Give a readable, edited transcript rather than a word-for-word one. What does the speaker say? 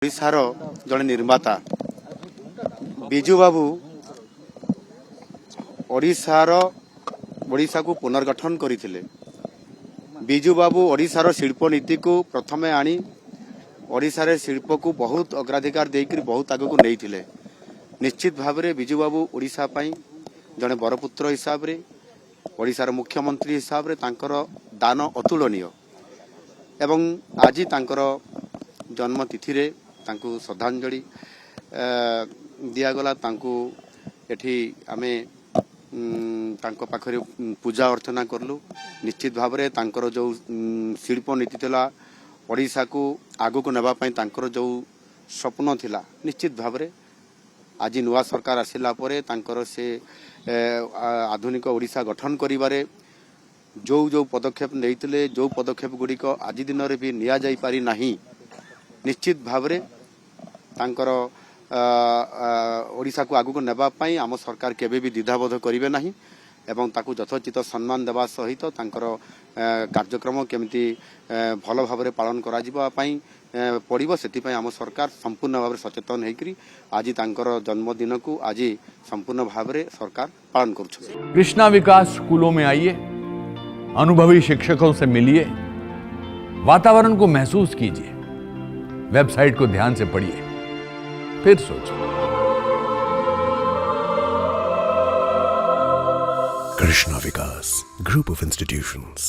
ओडिशार जड़े निर्माता बिजू बाबू ओडिशा को पुनर्गठन करथिले। बिजू बाबू ओडिशार शिल्प नीति को प्रथम आनी ओडिशार शिल्प को बहुत अग्राधिकार देकर बहुत आगक नहीं। निश्चित भाव में बिजू बाबू ओडिशा पई जड़े बरपुत्र हिसाब रे ओडिशार मुख्यमंत्री हिसाब रे तांकर दान अतुलनीय एवं आज तांकर जन्म तिथि रे तांकु श्रद्धांजलि दियागला। तांकु एठी आमे तांको पाखरे पूजा अर्चना करलु। निश्चित भाव में तांकर जो शिल्प नीति थिला ओडिशा को आगु को नेबा पई तांकर जो स्वप्न थिला निश्चित भाव में आज नुआ सरकार आसिला परे तांकर से आधुनिक ओडिशा गठन करिबारे जो जो पदक्षेप नैतिले जो पदक्षेप गुड़िक आज दिन में भी निया जाई पारि नाही। निश्चित भाव में तांकर ओडिशा को आगु को नेबा पई आम सरकार केबे भी द्विधाबोध करिवे नाही एवं ताकू यथोचित सम्मान देवा सहित तांकर कार्यक्रम केमिति भल भाव में पालन करा जिबा पई पड़िबो सेति पई आम सरकार संपूर्ण भाव में सचेतन हेकरी आज तांकर जन्मदिन को आज संपूर्ण भाव में सरकार पालन करूछ। कृष्णा विकास स्कूलों में आइए, अनुभवी शिक्षकों से मिलिए, वातावरण को महसूस कीजिए, वेबसाइट को ध्यान से पढ़िए, फिर सोचिए। Krishna Vikas Group of Institutions.